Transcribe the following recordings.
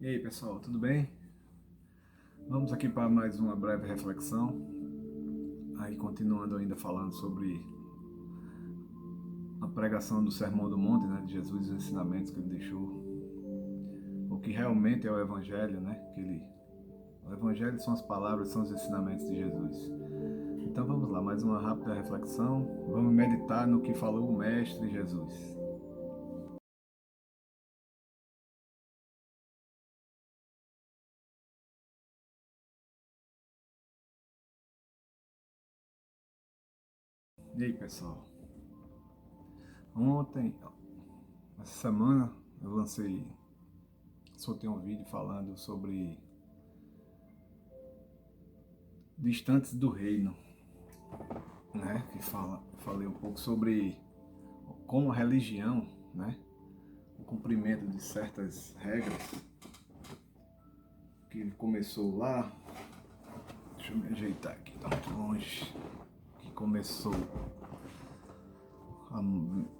E aí pessoal, tudo bem? Vamos aqui para mais uma breve reflexão. Aí continuando ainda falando sobre a pregação do Sermão do Monte, né, de Jesus e os ensinamentos que ele deixou. O que realmente é o Evangelho, né? O Evangelho são as palavras, são os ensinamentos de Jesus. Então vamos lá, mais uma rápida reflexão. Vamos meditar no que falou o Mestre Jesus. E aí pessoal, ontem, essa semana, soltei um vídeo falando sobre distantes do reino, né? Falei um pouco sobre como a religião, né? O cumprimento de certas regras que começou lá. Deixa eu me ajeitar aqui, tá muito longe. Que começou há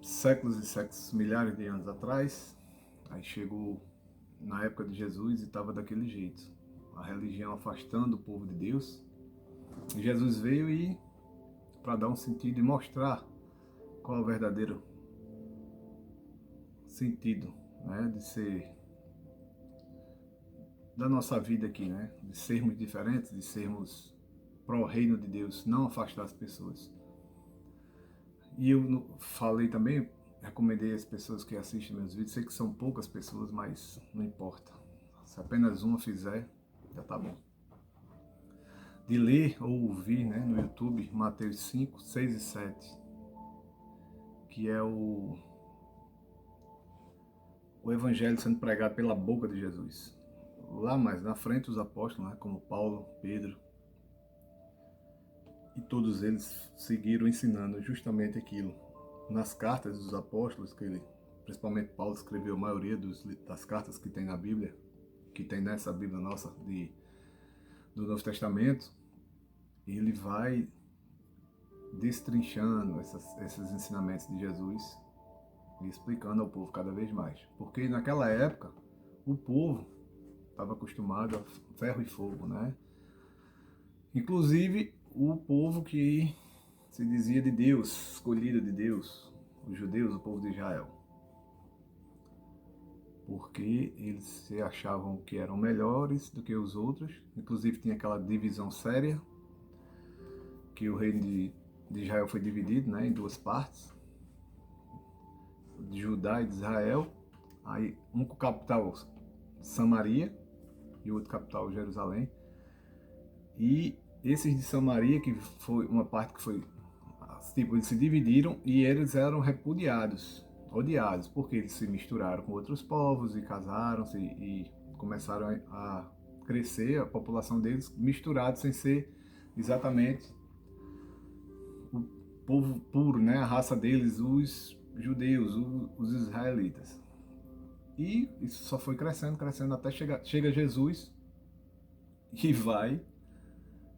séculos e séculos, milhares de anos atrás. Aí chegou na época de Jesus e estava daquele jeito. A religião afastando o povo de Deus. E Jesus veio e para dar um sentido e mostrar qual é o verdadeiro sentido, né, de ser da nossa vida aqui, né, de sermos diferentes, de sermos pró reino de Deus, não afastar as pessoas. E eu falei também, recomendei às pessoas que assistem meus vídeos, sei que são poucas pessoas, mas não importa. Se apenas uma fizer, já tá bom. De ler ou ouvir, né, no YouTube, Mateus 5, 6 e 7, que é o evangelho sendo pregado pela boca de Jesus. Lá mais na frente os apóstolos, né, como Paulo, Pedro, e todos eles seguiram ensinando justamente aquilo. Nas cartas dos apóstolos, principalmente Paulo escreveu a maioria das cartas que tem na Bíblia, que tem nessa Bíblia nossa do Novo Testamento, ele vai destrinchando esses ensinamentos de Jesus e explicando ao povo cada vez mais. Porque naquela época, o povo estava acostumado a ferro e fogo, né? Inclusive o povo que se dizia de Deus, escolhido de Deus, os judeus, o povo de Israel. Porque eles se achavam que eram melhores do que os outros. Inclusive tinha aquela divisão séria, que o reino de Israel foi dividido, né, em duas partes, de Judá e de Israel. Aí um com capital Samaria e o outro capital Jerusalém. E esses de Samaria, que foi uma parte que foi, tipo, eles se dividiram e eles eram repudiados, odiados, porque eles se misturaram com outros povos e casaram-se e começaram a crescer a população deles misturados sem ser exatamente o povo puro, né, a raça deles, os judeus, os israelitas. E isso só foi crescendo, crescendo até chega Jesus e vai.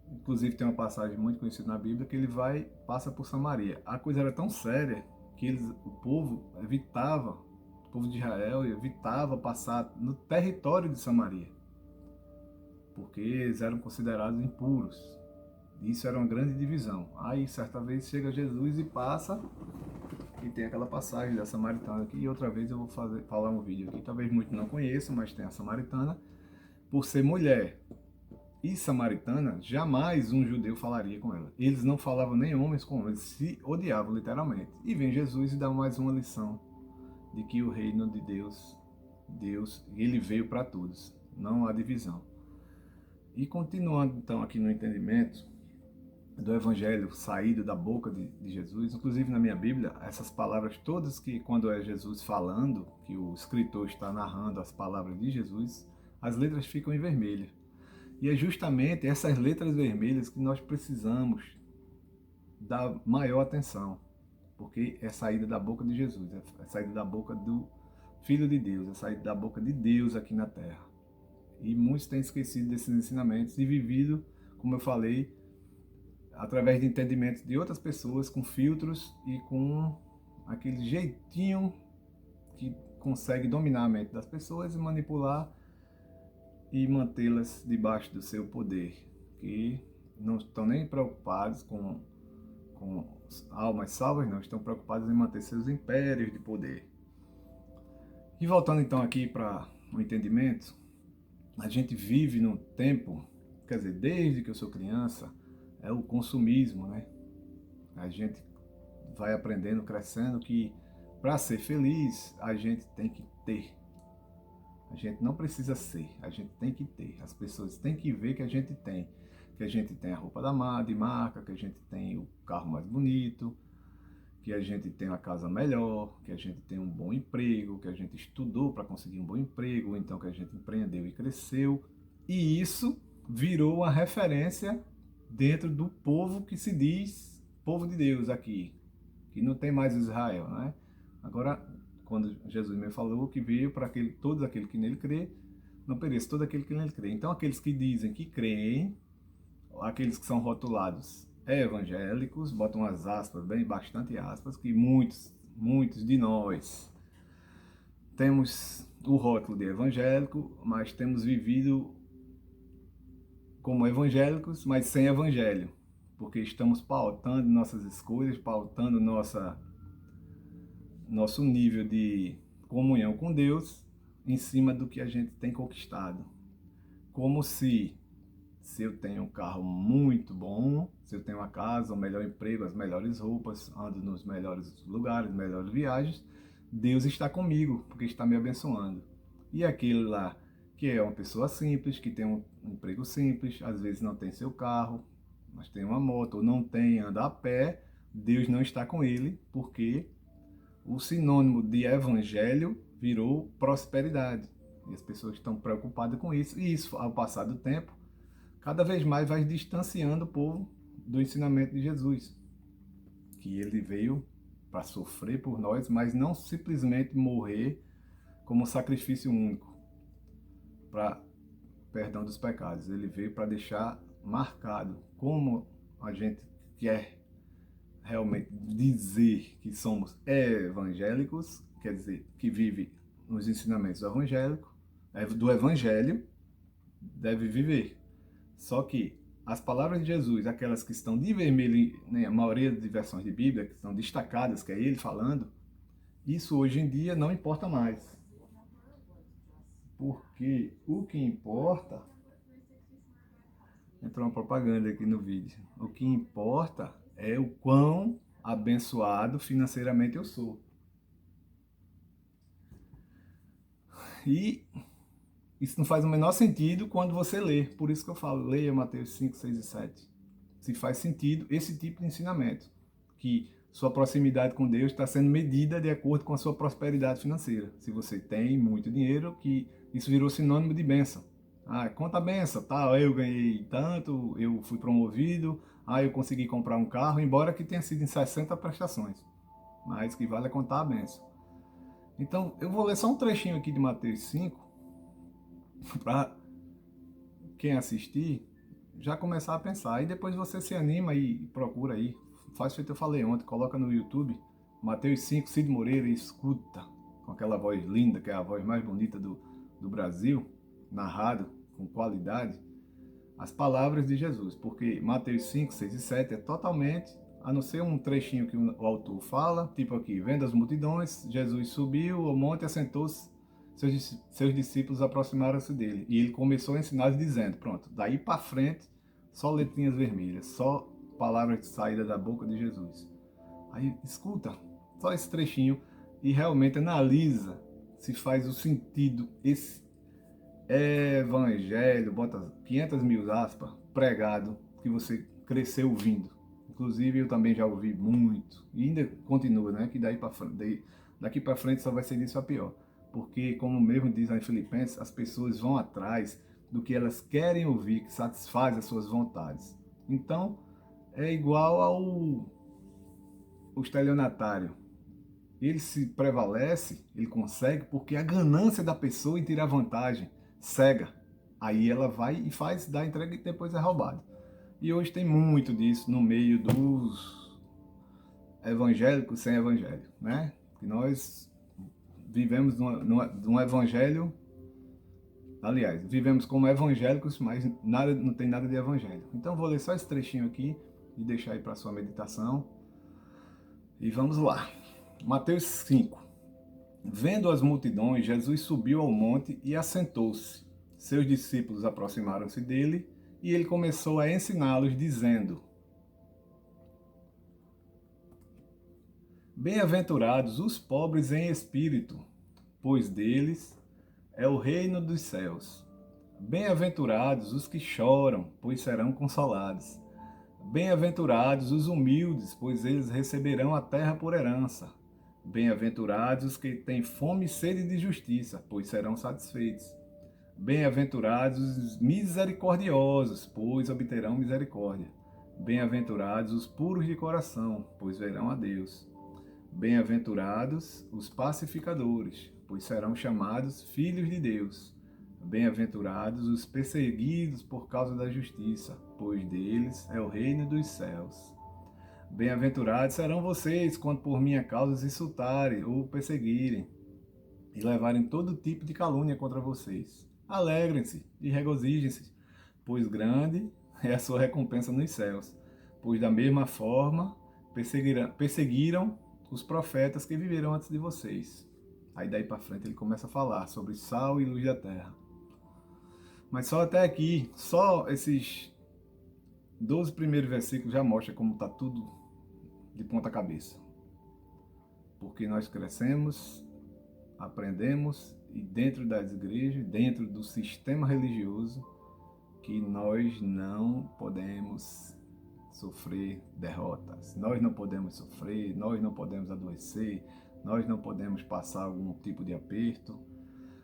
Inclusive tem uma passagem muito conhecida na Bíblia que ele passa por Samaria. A coisa era tão séria que o povo o povo de Israel evitava passar no território de Samaria, porque eles eram considerados impuros. Isso era uma grande divisão. Aí certa vez chega Jesus e passa, e tem aquela passagem da Samaritana aqui, e outra vez eu vou falar um vídeo aqui, talvez muitos não conheçam, mas tem a Samaritana, por ser mulher e samaritana, jamais um judeu falaria com ela. Eles não falavam nem homens com homens, se odiavam literalmente. E vem Jesus e dá mais uma lição de que o reino de Deus, ele veio para todos, não há divisão. E continuando então aqui no entendimento do evangelho saído da boca de Jesus, inclusive na minha Bíblia, essas palavras todas que quando é Jesus falando, que o escritor está narrando as palavras de Jesus, as letras ficam em vermelho. E é justamente essas letras vermelhas que nós precisamos dar maior atenção, porque é saída da boca de Jesus, é saída da boca do Filho de Deus, é saída da boca de Deus aqui na Terra. E muitos têm esquecido desses ensinamentos e vivido, como eu falei, através de entendimentos de outras pessoas, com filtros e com aquele jeitinho que consegue dominar a mente das pessoas e manipular e mantê-las debaixo do seu poder, que não estão nem preocupados com almas salvas, não, estão preocupados em manter seus impérios de poder. E voltando então aqui para o entendimento, a gente vive num tempo, quer dizer, desde que eu sou criança, é o consumismo, né? A gente vai aprendendo, crescendo que para ser feliz a gente tem que ter. A gente não precisa ser, a gente tem que ter. As pessoas têm que ver que a gente tem. Que a gente tem a roupa de marca, que a gente tem o carro mais bonito, que a gente tem uma casa melhor, que a gente tem um bom emprego, que a gente estudou para conseguir um bom emprego, ou então que a gente empreendeu e cresceu. E isso virou uma referência dentro do povo que se diz povo de Deus aqui, que não tem mais Israel, né? Agora, quando Jesus me falou que veio para todos aqueles que nele crê, não pereça todo aquele que nele crê. Então, aqueles que dizem que creem, aqueles que são rotulados evangélicos, botam as aspas, bem bastante aspas, que muitos de nós temos o rótulo de evangélico, mas temos vivido como evangélicos, mas sem evangelho, porque estamos pautando nossas escolhas, pautando nosso nível de comunhão com Deus em cima do que a gente tem conquistado. Como se eu tenho um carro muito bom, se eu tenho uma casa, o melhor emprego, as melhores roupas, ando nos melhores lugares, melhores viagens, Deus está comigo, porque está me abençoando. E aquele lá que é uma pessoa simples, que tem um emprego simples, às vezes não tem seu carro, mas tem uma moto, ou não tem, anda a pé, Deus não está com ele, porque o sinônimo de evangelho virou prosperidade. E as pessoas estão preocupadas com isso. E isso, ao passar do tempo, cada vez mais vai distanciando o povo do ensinamento de Jesus. Que ele veio para sofrer por nós, mas não simplesmente morrer como sacrifício único para perdão dos pecados. Ele veio para deixar marcado como a gente quer realmente dizer que somos evangélicos, quer dizer, que vive nos ensinamentos evangélicos, do evangelho, deve viver. Só que as palavras de Jesus, aquelas que estão de vermelho, né, a maioria das versões de Bíblia, que estão destacadas, que é ele falando, isso hoje em dia não importa mais. Porque o que importa... Entrou uma propaganda aqui no vídeo. O que importa é o quão abençoado financeiramente eu sou. E isso não faz o menor sentido quando você lê. Por isso que eu falo, leia Mateus 5, 6 e 7. Se faz sentido esse tipo de ensinamento. Que sua proximidade com Deus está sendo medida de acordo com a sua prosperidade financeira. Se você tem muito dinheiro, que isso virou sinônimo de bênção. Ah, conta a benção, tá? Eu ganhei tanto, eu fui promovido, eu consegui comprar um carro, embora que tenha sido em 60 prestações. Mas que vale é contar a benção. Então, eu vou ler só um trechinho aqui de Mateus 5, para quem assistir já começar a pensar. E depois você se anima e procura aí. Faz feito eu falei ontem, coloca no YouTube, Mateus 5, Cid Moreira, e escuta, com aquela voz linda, que é a voz mais bonita do Brasil, narrado com qualidade, as palavras de Jesus. Porque Mateus 5, 6 e 7 é totalmente, a não ser um trechinho que o autor fala, tipo aqui, vendo as multidões, Jesus subiu ao monte e assentou-se, seus discípulos aproximaram-se dele. E ele começou a ensinar dizendo, pronto, daí para frente, só letrinhas vermelhas, só palavras de saída da boca de Jesus. Aí escuta só esse trechinho e realmente analisa se faz o sentido esse evangelho, bota 500 mil aspas, pregado, que você cresceu ouvindo. Inclusive eu também já ouvi muito, e ainda continua, né? Que daqui para frente só vai ser disso a pior. Porque, como mesmo diz lá em Filipenses, as pessoas vão atrás do que elas querem ouvir, que satisfaz as suas vontades. Então, é igual o estelionatário. Ele se prevalece, ele consegue, porque a ganância da pessoa em tirar vantagem cega. Aí ela vai e faz, dá entrega e depois é roubada. E hoje tem muito disso no meio dos evangélicos sem evangelho, né? Que nós vivemos num evangelho Aliás, vivemos como evangélicos, mas nada, não tem nada de evangelho. Então vou ler só esse trechinho aqui e deixar aí para sua meditação. E vamos lá. Mateus 5. Vendo as multidões, Jesus subiu ao monte e assentou-se. Seus discípulos aproximaram-se dele e ele começou a ensiná-los, dizendo: Bem-aventurados os pobres em espírito, pois deles é o reino dos céus. Bem-aventurados os que choram, pois serão consolados. Bem-aventurados os humildes, pois eles receberão a terra por herança. Bem-aventurados os que têm fome e sede de justiça, pois serão satisfeitos. Bem-aventurados os misericordiosos, pois obterão misericórdia. Bem-aventurados os puros de coração, pois verão a Deus. Bem-aventurados os pacificadores, pois serão chamados filhos de Deus. Bem-aventurados os perseguidos por causa da justiça, pois deles é o reino dos céus. Bem-aventurados serão vocês quando por minha causa os insultarem ou perseguirem e levarem todo tipo de calúnia contra vocês. Alegrem-se e regozijem-se, pois grande é a sua recompensa nos céus. Pois da mesma forma perseguiram os profetas que viveram antes de vocês. Aí daí para frente ele começa a falar sobre sal e luz da terra. Mas só até aqui, só esses 12 primeiros versículos já mostra como está tudo de ponta cabeça. Porque nós crescemos, aprendemos, e dentro das igrejas, dentro do sistema religioso, que nós não podemos sofrer derrotas, nós não podemos sofrer, nós não podemos adoecer, nós não podemos passar algum tipo de aperto,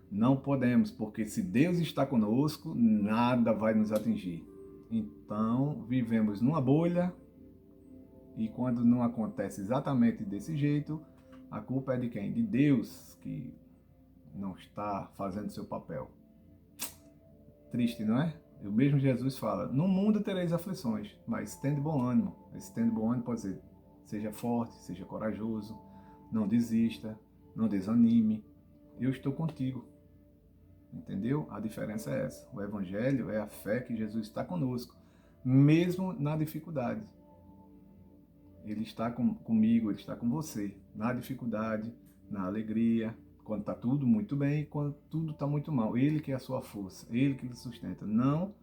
não podemos, porque se Deus está conosco, nada vai nos atingir. Então, vivemos numa bolha e quando não acontece exatamente desse jeito, a culpa é de quem? De Deus, que não está fazendo seu papel. Triste, não é? O mesmo Jesus fala, no mundo tereis aflições, mas tende bom ânimo. Esse tende bom ânimo pode ser, seja forte, seja corajoso, não desista, não desanime, eu estou contigo. Entendeu? A diferença é essa. O Evangelho é a fé que Jesus está conosco, mesmo na dificuldade. Ele está comigo, ele está com você, na dificuldade, na alegria, quando está tudo muito bem e quando tudo está muito mal. Ele que é a sua força, ele que lhe sustenta. Não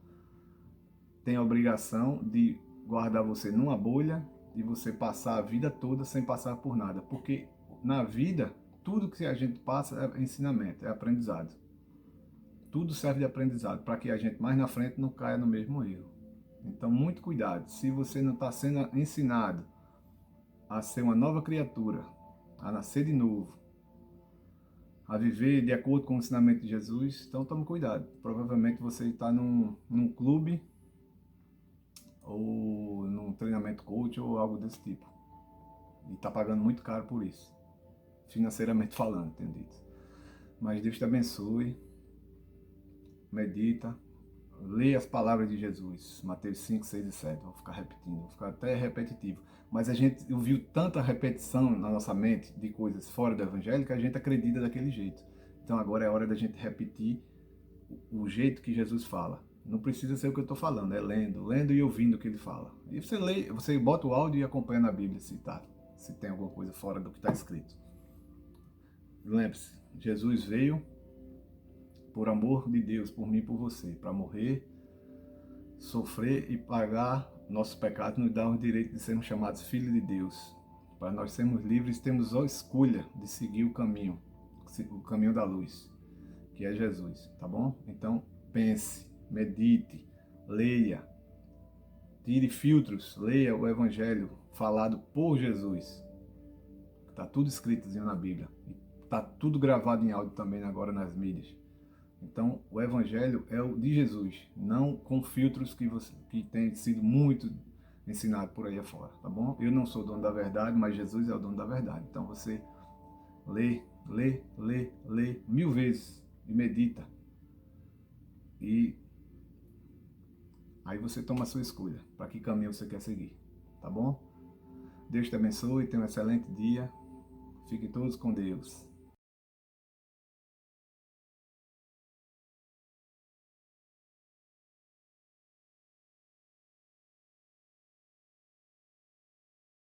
tem a obrigação de guardar você numa bolha e você passar a vida toda sem passar por nada. Porque na vida, tudo que a gente passa é ensinamento, é aprendizado. Tudo serve de aprendizado para que a gente mais na frente não caia no mesmo erro. Então, muito cuidado. Se você não está sendo ensinado a ser uma nova criatura, a nascer de novo, a viver de acordo com o ensinamento de Jesus, então tome cuidado. Provavelmente você está num clube ou num treinamento coach ou algo desse tipo. E está pagando muito caro por isso, financeiramente falando, entendido? Mas Deus te abençoe. Medita, lê as palavras de Jesus, Mateus 5, 6 e 7, vou ficar repetindo, vou ficar até repetitivo, mas a gente ouviu tanta repetição na nossa mente de coisas fora do Evangelho que a gente acredita daquele jeito. Então agora é hora da gente repetir o jeito que Jesus fala. Não precisa ser o que eu estou falando, é lendo e ouvindo o que ele fala. E você lê, você bota o áudio e acompanha na Bíblia se tem alguma coisa fora do que está escrito. Lembre-se, Jesus veio por amor de Deus, por mim e por você, para morrer, sofrer e pagar nossos pecados, nos dar o direito de sermos chamados filhos de Deus. Para nós sermos livres, temos a escolha de seguir o caminho da luz, que é Jesus, tá bom? Então, pense, medite, leia, tire filtros, leia o Evangelho falado por Jesus. Está tudo escritozinho na Bíblia. Está tudo gravado em áudio também agora nas mídias. Então, o Evangelho é o de Jesus, não com filtros que tem sido muito ensinado por aí afora, tá bom? Eu não sou dono da verdade, mas Jesus é o dono da verdade. Então, você lê 1000 vezes e medita. E aí você toma a sua escolha, para que caminho você quer seguir, tá bom? Deus te abençoe, tenha um excelente dia. Fiquem todos com Deus.